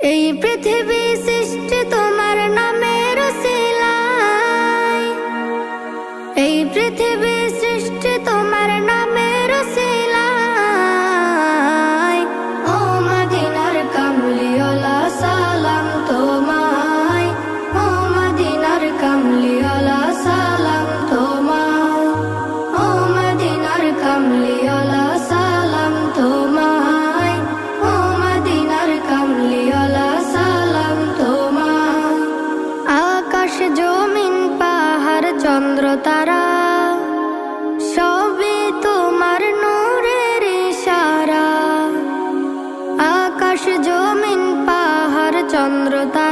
এই পৃথিবী সৃষ্টি তোমার নামের উসিলায়, এই পৃথিবী সৃষ্টি তোমার নামের উসিলায়। ও মদিনার কামলিওয়ালা সালাম তোমায়, ও মদিনার কামলিওয়ালা সালাম তোমায়, ও মদিনার কামলিওয়ালা সালাম তোমায়, ও মদিনার কামলিওয়ালা সালাম তোমায়। আকাশ জমিন পাহাড় চন্দ্র তারা সবই তোমার নূরের ইশারা। আকাশ জমিন পাহাড় চন্দ্র তারা